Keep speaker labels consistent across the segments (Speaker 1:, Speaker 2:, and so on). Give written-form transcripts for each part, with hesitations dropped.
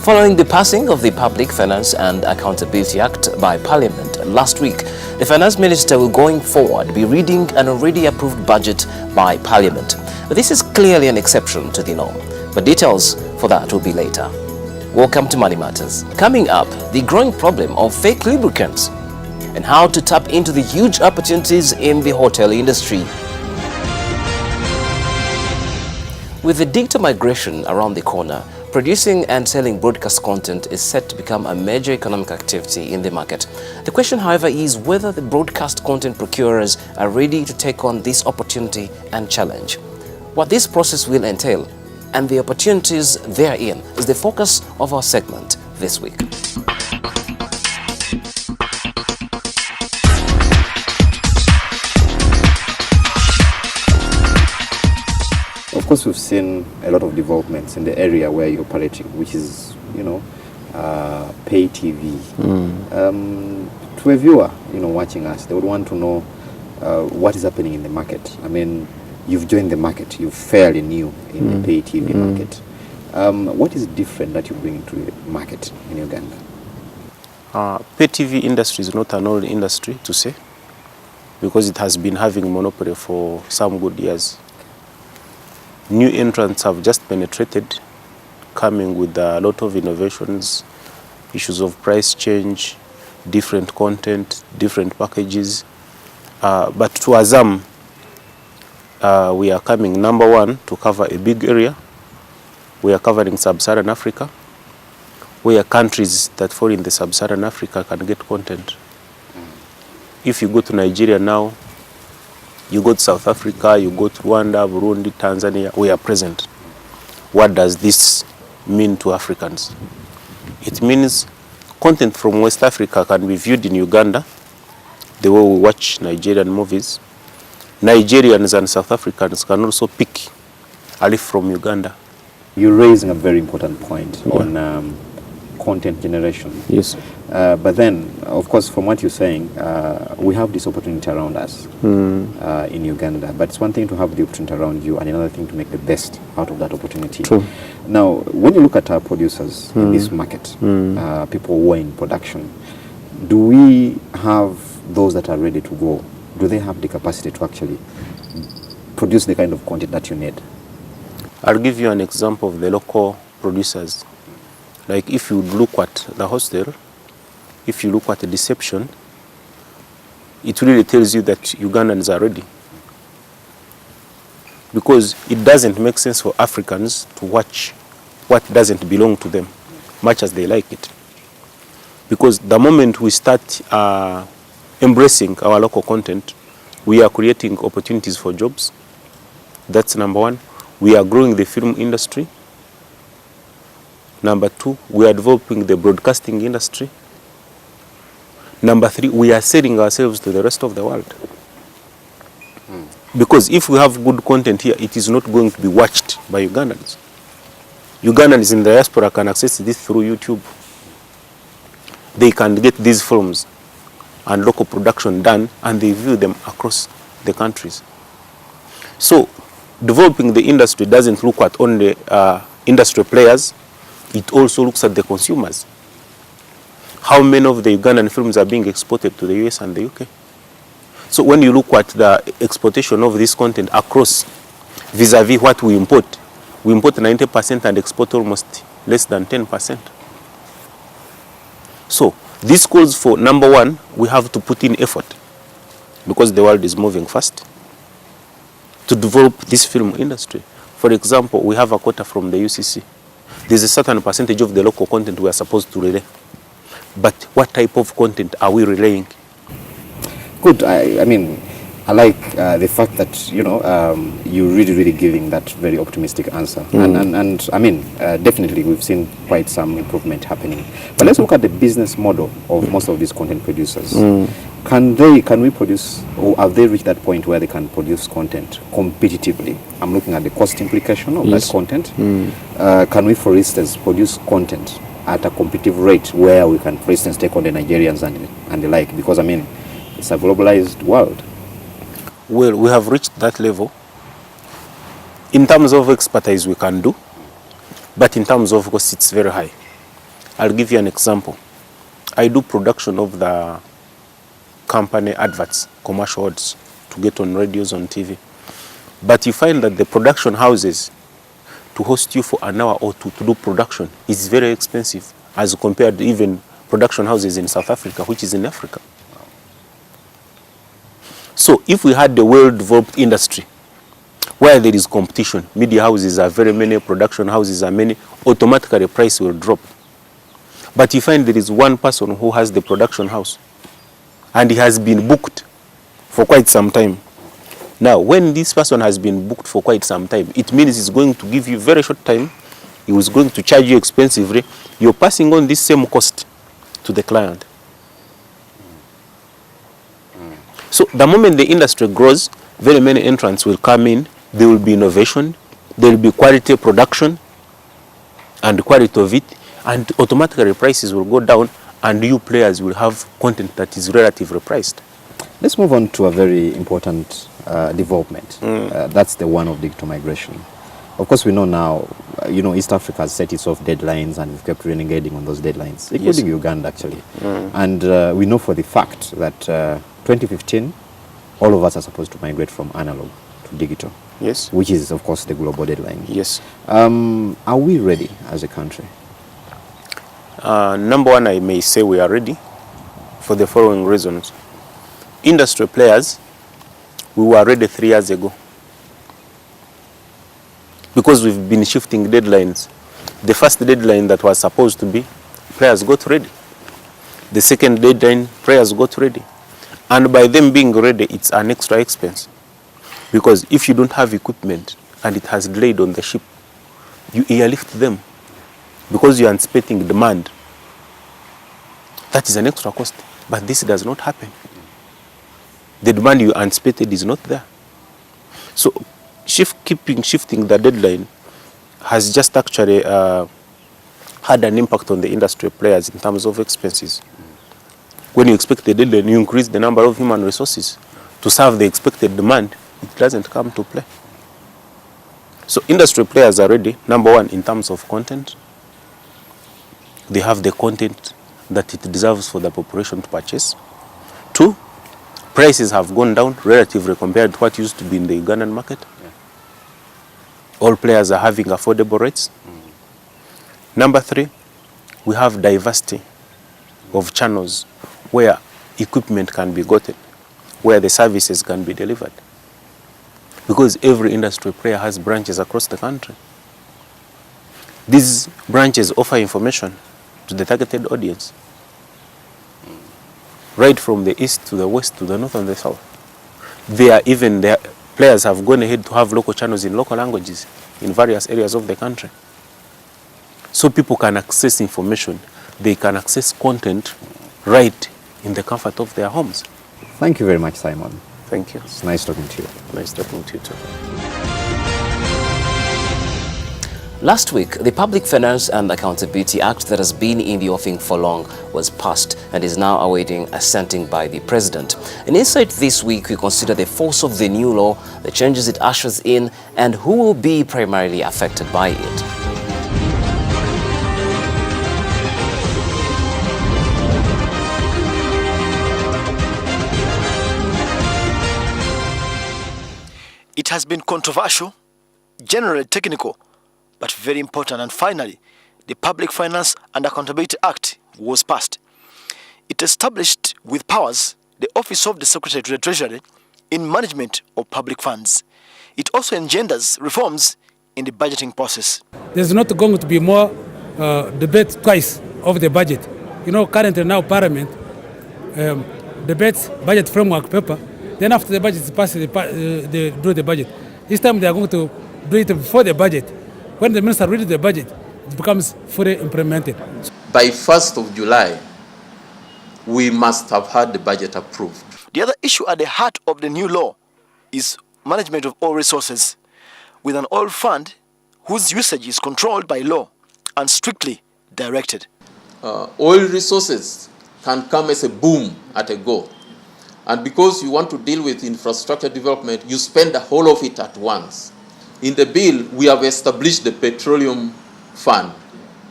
Speaker 1: Following the passing of the Public Finance and Accountability Act by Parliament last week, the Finance Minister will going forward be reading an already approved budget by Parliament. But this is clearly an exception to the norm, but details for that will be later. Welcome to Money Matters. Coming up, the growing problem of fake lubricants and how to tap into the huge opportunities in the hotel industry. With the digital migration around the corner, producing and selling broadcast content is set to become a major economic activity in the market. The question, however, is whether the broadcast content procurers are ready to take on this opportunity and challenge. What this process will entail and the opportunities therein is the focus of our segment this week.
Speaker 2: Of course, we've seen a lot of developments in the area where you're operating, which is, pay TV. To a viewer, watching us, they would want to know what is happening in the market. I mean, you've joined the market, you're fairly new in the pay TV market. What is different that you bring to the market in Uganda?
Speaker 3: Pay TV industry is not an old industry to say, because it has been having monopoly for some good years. New entrants have just penetrated, coming with a lot of innovations, issues of price change, different content, different packages. But to Azam, we are coming number one to cover a big area. We are covering sub-Saharan Africa, where countries that fall in the sub-Saharan Africa can get content. If you go to Nigeria now, you go to South Africa, you go to Rwanda, Burundi, Tanzania, we are present. What does this mean to Africans? It means content from West Africa can be viewed in Uganda, the way we watch Nigerian movies. Nigerians and South Africans can also pick a leaf from Uganda.
Speaker 2: You're raising a very important point on content generation.
Speaker 3: Yes.
Speaker 2: But then, of course, from what you're saying, we have this opportunity around us in Uganda. But it's one thing to have the opportunity around you and another thing to make the best out of that opportunity.
Speaker 3: True.
Speaker 2: Now, when you look at our producers in this market, people who are in production, do we have those that are ready to go? Do they have the capacity to actually produce the kind of content that you need?
Speaker 3: I'll give you an example of the local producers. Like if you look at the hostel, if you look at the deception, it really tells you that Ugandans are ready. Because it doesn't make sense for Africans to watch what doesn't belong to them, much as they like it. Because the moment we start embracing our local content, we are creating opportunities for jobs. That's number one. We are growing the film industry. Number two, we are developing the broadcasting industry. Number three, we are selling ourselves to the rest of the world. Because if we have good content here, it is not going to be watched by Ugandans. Ugandans in the diaspora can access this through YouTube. They can get these films and local production done, and they view them across the countries. So, developing the industry doesn't look at only industry players, it also looks at the consumers. How many of the Ugandan films are being exported to the US and the UK? So when you look at the exportation of this content across vis-a-vis what we import 90% and export almost less than 10%. So this calls for, number one, we have to put in effort because the world is moving fast to develop this film industry. For example, we have a quota from the UCC. There's a certain percentage of the local content we are supposed to relay. But what type of content are we relaying?
Speaker 2: Good. I mean, I like the fact that, you're really giving that very optimistic answer. And I mean, definitely we've seen quite some improvement happening. But let's look at the business model of most of these content producers. Can we produce, or have they reached that point where they can produce content competitively? I'm looking at the cost implication of that content. Can we, for instance, produce content at a competitive rate where we can, for instance, take on the Nigerians and the like? Because, I mean, it's a globalized world.
Speaker 3: Well, we have reached that level. In terms of expertise, we can do. But in terms of cost, it's very high. I'll give you an example. I do production of the company adverts, commercial ads, to get on radios, on TV. But you find that the production houses, to host you for an hour or two to do production, is very expensive as compared to even production houses in South Africa, which is in Africa. So if we had the well-developed industry where there is competition, media houses are very many, production houses are many, automatically price will drop. But you find there is one person who has the production house and he has been booked for quite some time. Now, when this person has been booked for quite some time, it means he's going to give you very short time. He was going to charge you expensively. You're passing on this same cost to the client. So the moment the industry grows, very many entrants will come in. There will be innovation. There will be quality production and quality of it. And automatically prices will go down and you players will have content that is relatively priced.
Speaker 2: Let's move on to a very important development. That's the one of digital migration. Of course, we know now, East Africa has set itself deadlines and we've kept reneging on those deadlines, including Uganda, actually. And we know for the fact that 2015, all of us are supposed to migrate from analog to digital.
Speaker 3: Yes.
Speaker 2: Which is, of course, the global deadline.
Speaker 3: Yes.
Speaker 2: Are we ready as a country?
Speaker 3: Number one, I may say we are ready for the following reasons. Industry players, we were ready 3 years ago because we've been shifting deadlines. The first deadline that was supposed to be, players got ready. The second deadline, players got ready. And by them being ready, it's an extra expense. Because if you don't have equipment and it has delayed on the ship, you airlift them because you're anticipating demand. That is an extra cost. But this does not happen. The demand you anticipated is not there. So shifting the deadline has just actually had an impact on the industry players in terms of expenses. When you expect the deadline, you increase the number of human resources to serve the expected demand. It doesn't come to play. So industry players are ready, number one, in terms of content. They have the content that it deserves for the population to purchase. Two, prices have gone down relatively compared to what used to be in the Ugandan market. All players are having affordable rates. Number three, we have diversity of channels where equipment can be gotten, where the services can be delivered. Because every industry player has branches across the country. These branches offer information to the targeted audience, right from the east to the west to the north and the south. The players have gone ahead to have local channels in local languages in various areas of the country. So people can access information, they can access content right in the comfort of their homes.
Speaker 2: Thank you very much, Simon.
Speaker 3: Thank you.
Speaker 2: It's nice talking to you.
Speaker 3: Nice talking to you too.
Speaker 1: Last week, the Public Finance and Accountability Act that has been in the offing for long was passed and is now awaiting assenting by the President. In Insight this week, we consider the force of the new law, the changes it ushers in, and who will be primarily affected by it.
Speaker 4: It has been controversial, generally technical, but very important. And finally, the Public Finance and Accountability Act was passed. It established with powers the Office of the Secretary to the Treasury in management of public funds. It also engenders reforms in the budgeting process.
Speaker 5: There's not going to be more debate twice of the budget. Currently now Parliament debates budget framework paper. Then after the budget is passed, they do the budget. This time they are going to do it before the budget. When the minister reads the budget, it becomes fully implemented.
Speaker 6: By 1st of July, we must have had the budget approved.
Speaker 4: The other issue at the heart of the new law is management of oil resources, with an oil fund whose usage is controlled by law and strictly directed.
Speaker 6: Oil resources can come as a boom at a go. And because you want to deal with infrastructure development, you spend the whole of it at once. In the bill, we have established the petroleum fund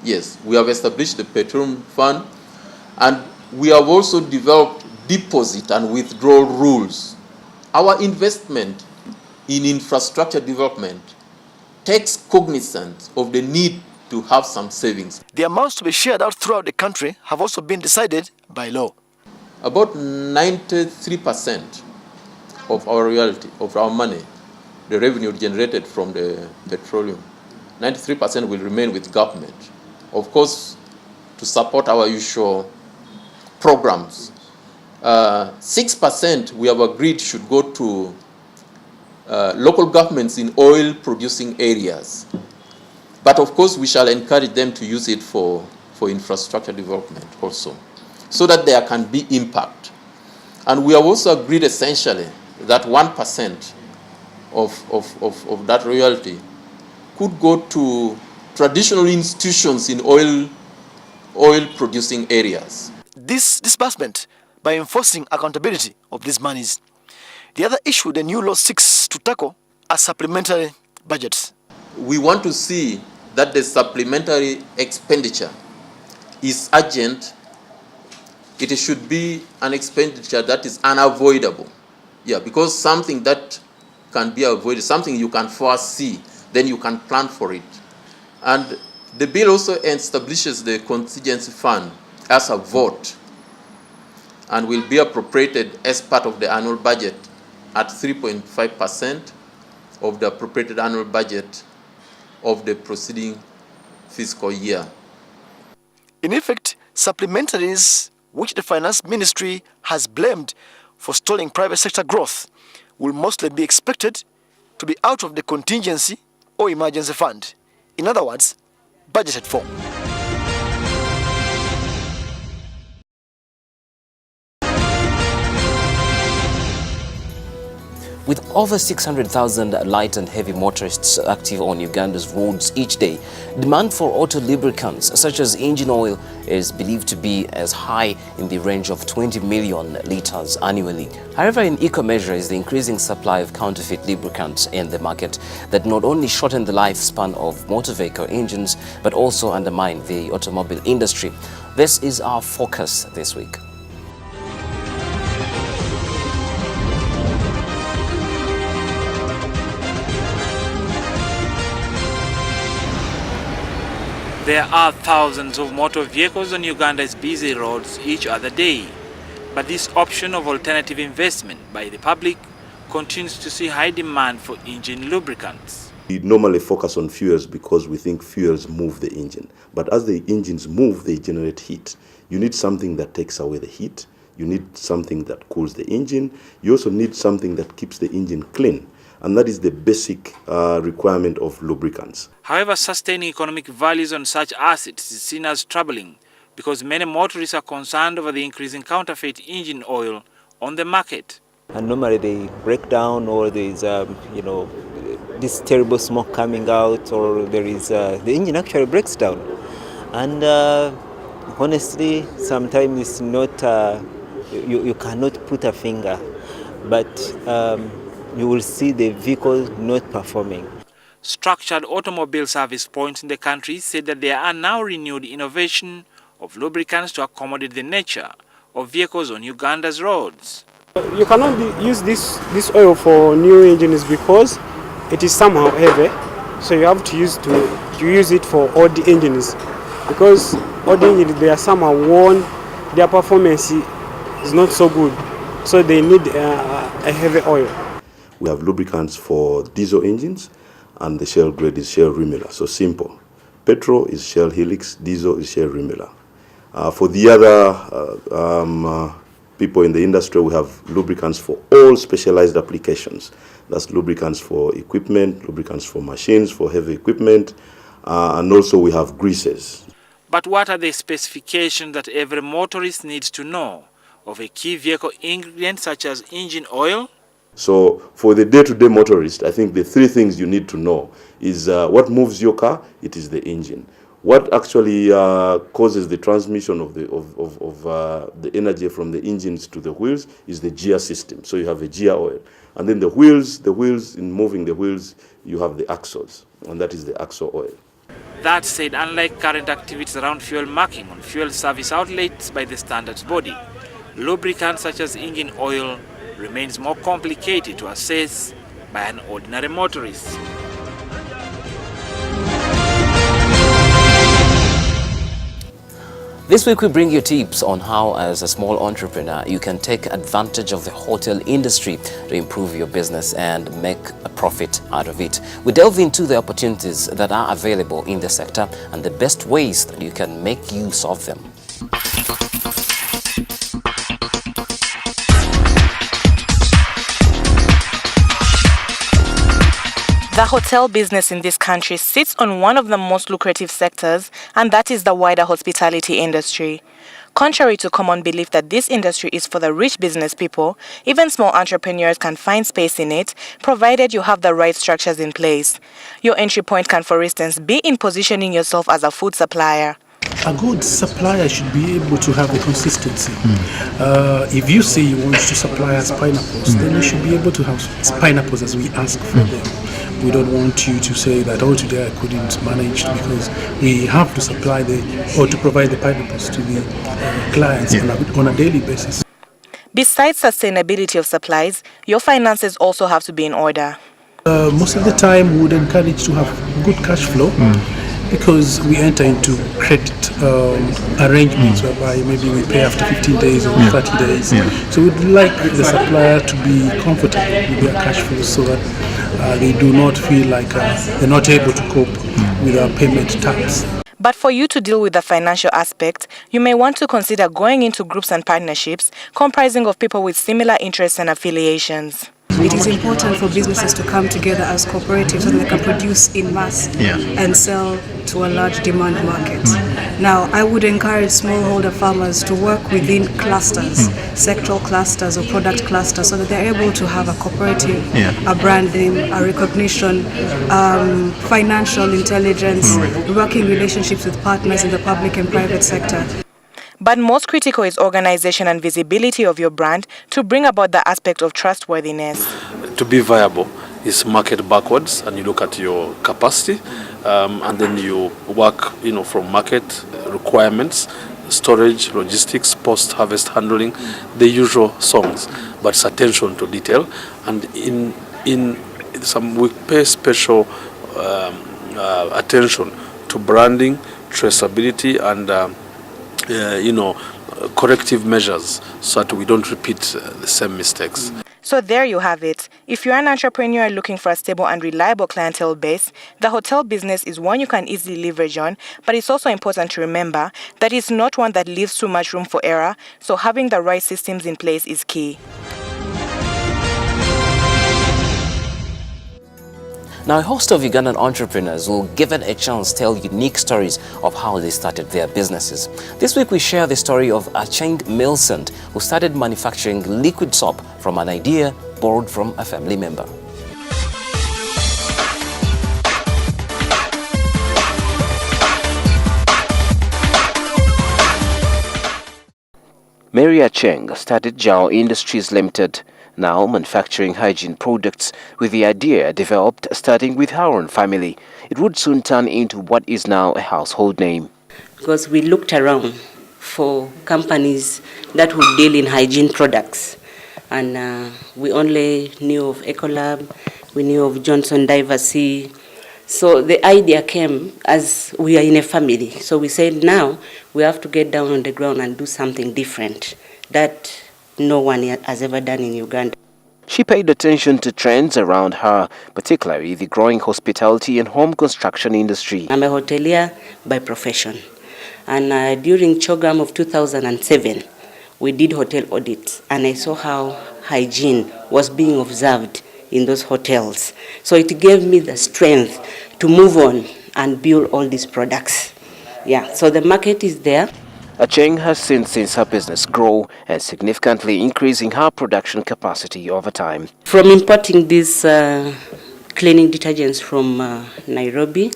Speaker 6: Yes, we have established the petroleum fund, and we have also developed deposit and withdrawal rules. Our investment in infrastructure development takes cognizance of the need to have some savings.
Speaker 4: The amounts to be shared out throughout the country have also been decided by law.
Speaker 6: About 93% of our royalty, of our money, the revenue generated from the petroleum, 93% will remain with government. Of course, to support our usual programs. 6% we have agreed should go to local governments in oil-producing areas. But of course, we shall encourage them to use it for infrastructure development also, so that there can be impact. And we have also agreed essentially that 1% of that royalty could go to traditional institutions in oil-producing areas.
Speaker 4: This disbursement by enforcing accountability of these monies. The other issue the new law seeks to tackle are supplementary budgets.
Speaker 6: We want to see that the supplementary expenditure is urgent. It should be an expenditure that is unavoidable. Yeah, because something that can be avoided, something you can foresee, then you can plan for it. And the bill also establishes the contingency fund as a vote and will be appropriated as part of the annual budget at 3.5% of the appropriated annual budget of the preceding fiscal year.
Speaker 4: In effect, supplementaries, which the Finance Ministry has blamed for stalling private sector growth, will mostly be expected to be out of the contingency or emergency fund. In other words, budgeted for.
Speaker 1: With over 600,000 light and heavy motorists active on Uganda's roads each day, demand for auto lubricants such as engine oil is believed to be as high in the range of 20 million litres annually. However, an equal measure is the increasing supply of counterfeit lubricants in the market that not only shorten the lifespan of motor vehicle engines but also undermine the automobile industry. This is our focus this week.
Speaker 7: There are thousands of motor vehicles on Uganda's busy roads each other day, but this option of alternative investment by the public continues to see high demand for engine lubricants.
Speaker 8: We normally focus on fuels because we think fuels move the engine, but as the engines move, they generate heat. You need something that takes away the heat, you need something that cools the engine, you also need something that keeps the engine clean. And that is the basic requirement of lubricants.
Speaker 7: However, sustaining economic values on such assets is seen as troubling because many motorists are concerned over the increasing counterfeit engine oil on the market.
Speaker 9: And normally they break down, or there is, this terrible smoke coming out, or there is the engine actually breaks down. And honestly, sometimes it's not, you cannot put a finger, but you will see the vehicle not performing.
Speaker 7: Structured automobile service points in the country said that there are now renewed innovation of lubricants to accommodate the nature of vehicles on Uganda's roads.
Speaker 10: You cannot use this oil for new engines because it is somehow heavy, so you have to use it for old engines, because old engines, they are somehow worn, their performance is not so good, so they need a heavy oil.
Speaker 8: We have lubricants for diesel engines, and the Shell grade is Shell Rimula. So simple. Petrol is Shell Helix, diesel is Shell Rimula. For the other people in the industry, we have lubricants for all specialized applications. That's lubricants for equipment, lubricants for machines, for heavy equipment, and also we have greases.
Speaker 7: But what are the specifications that every motorist needs to know of a key vehicle ingredient such as engine oil?
Speaker 8: So for the day-to-day motorist, I think the three things you need to know is what moves your car. It is the engine. What actually causes the transmission of the energy from the engines to the wheels is the gear system. So you have a gear oil. And then the wheels, in moving the wheels, you have the axles, and that is the axle oil.
Speaker 7: That said, unlike current activities around fuel marking on fuel service outlets by the standards body, lubricants such as engine oil remains more complicated to assess by an ordinary motorist.
Speaker 1: This week we bring you tips on how, as a small entrepreneur, you can take advantage of the hotel industry to improve your business and make a profit out of it. We delve into the opportunities that are available in the sector and the best ways that you can make use of them.
Speaker 11: The hotel business in this country sits on one of the most lucrative sectors, and that is the wider hospitality industry. Contrary to common belief that this industry is for the rich business people, even small entrepreneurs can find space in it, provided you have the right structures in place. Your entry point can, for instance, be in positioning yourself as a food supplier.
Speaker 12: A good supplier should be able to have the consistency. If you say you want to supply us pineapples, then you should be able to have pineapples as we ask for them. We don't want you to say that, oh, today I couldn't manage, because we have to supply or to provide the pineapples to the clients on a daily basis.
Speaker 11: Besides sustainability of supplies, your finances also have to be in order.
Speaker 12: Most of the time we would encourage to have good cash flow, because we enter into credit arrangements whereby maybe we pay after 15 days or 30 days. So we'd like the supplier to be comfortable with their cash flow, so that they do not feel like they're not able to cope with our payment terms.
Speaker 11: But for you to deal with the financial aspect, you may want to consider going into groups and partnerships comprising of people with similar interests and affiliations.
Speaker 13: It is important for businesses to come together as cooperatives so that they can produce in mass and sell to a large demand market. Now, I would encourage smallholder farmers to work within clusters, sectoral clusters or product clusters, so that they're able to have a cooperative, a brand name, a recognition, financial intelligence, working relationships with partners in the public and private sector.
Speaker 11: But most critical is organization and visibility of your brand to bring about the aspect of trustworthiness.
Speaker 14: To be viable is market backwards, and you look at your capacity, and then you work, from market requirements, storage, logistics, post-harvest handling, the usual songs, but it's attention to detail. And we pay special attention to branding, traceability, and corrective measures so that we don't repeat the same mistakes.
Speaker 11: So there you have it. If you're an entrepreneur looking for a stable and reliable clientele base, the hotel business is one you can easily leverage on, but it's also important to remember that it's not one that leaves too much room for error, so having the right systems in place is key.
Speaker 1: Now, a host of Ugandan entrepreneurs will, given a chance, tell unique stories of how they started their businesses. This week, we share the story of Acheng Millicent, who started manufacturing liquid soap from an idea borrowed from a family member. Mary Acheng started Jao Industries Limited, now manufacturing hygiene products, with the idea developed starting with her own family. It would soon turn into what is now a household name.
Speaker 15: Because we looked around for companies that would deal in hygiene products, and we only knew of Ecolab, we knew of Johnson Diversey. So the idea came as we are in a family. So we said now we have to get down on the ground and do something different that no one has ever done in Uganda.
Speaker 1: She paid attention to trends around her, particularly the growing hospitality and home construction industry.
Speaker 15: I'm a hotelier by profession, and during Chogam of 2007, we did hotel audits, and I saw how hygiene was being observed in those hotels. So it gave me the strength to move on and build all these products. So the market is there.
Speaker 1: Acheng has since her business grow and significantly increasing her production capacity over time.
Speaker 15: From importing these cleaning detergents from Nairobi,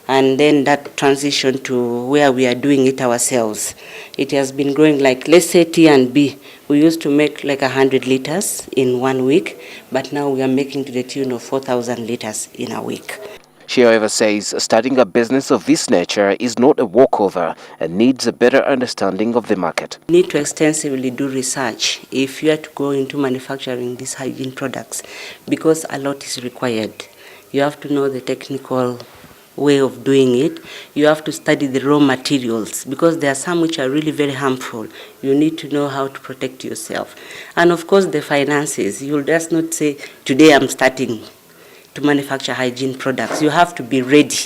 Speaker 15: and then that transition to where we are doing it ourselves, it has been growing. Like, let's say T&B, we used to make like 100 liters in 1 week, but now we are making to the tune of 4,000 liters in a week.
Speaker 1: She, however, says starting a business of this nature is not a walkover and needs a better understanding of the market.
Speaker 15: You need to extensively do research if you are to go into manufacturing these hygiene products, because a lot is required. You have to know the technical way of doing it. You have to study the raw materials, because there are some which are really very harmful. You need to know how to protect yourself. And of course the finances. You'll just not say, today I'm starting to manufacture hygiene products. You have to be ready.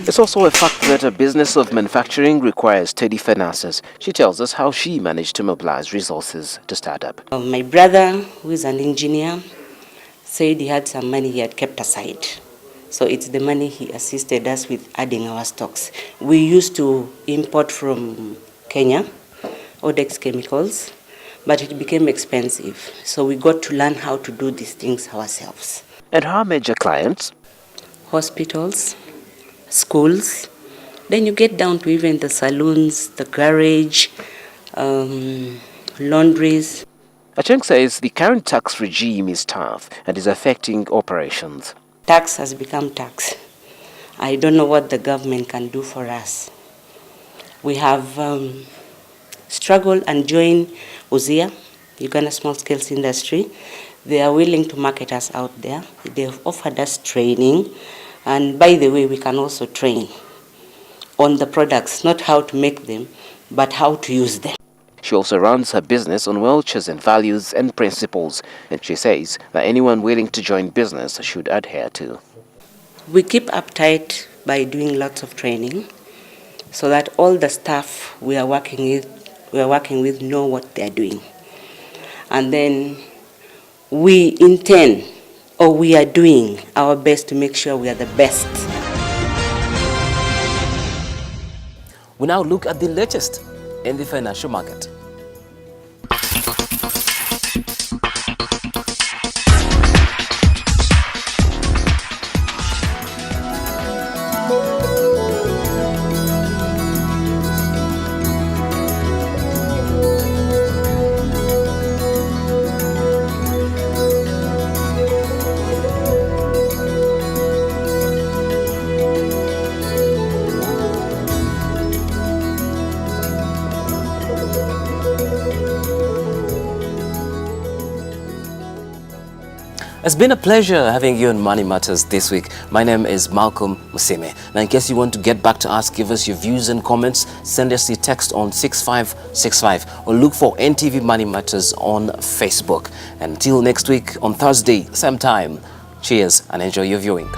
Speaker 1: It's also a fact that a business of manufacturing requires steady finances. She tells us how she managed to mobilize resources to start up.
Speaker 15: My brother, who is an engineer, said he had some money he had kept aside. So it's the money he assisted us with adding our stocks. We used to import from Kenya, Odex chemicals, but it became expensive. So we got to learn how to do these things ourselves.
Speaker 1: And her major clients?
Speaker 15: Hospitals, schools. Then you get down to even the saloons, the garage, laundries.
Speaker 1: Acheng says the current tax regime is tough and is affecting operations.
Speaker 15: Tax has become tax. I don't know what the government can do for us. We have struggled and joined UZIA, Uganda Small Scales Industry. They are willing to market us out there. They have offered us training. And by the way, we can also train on the products, not how to make them, but how to use them.
Speaker 1: She also runs her business on well-chosen values and principles, and she says that anyone willing to join business should adhere to.
Speaker 15: We keep uptight by doing lots of training so that all the staff we are working with know what they are doing. And then we intend, or we are doing our best to make sure we are the best.
Speaker 1: We now look at the latest in the financial market. It's been a pleasure having you on Money Matters this week. My name is Malcolm Musime. Now, in case you want to get back to us, give us your views and comments, send us a text on 6565 or look for NTV Money Matters on Facebook. Until next week on Thursday, same time, cheers and enjoy your viewing.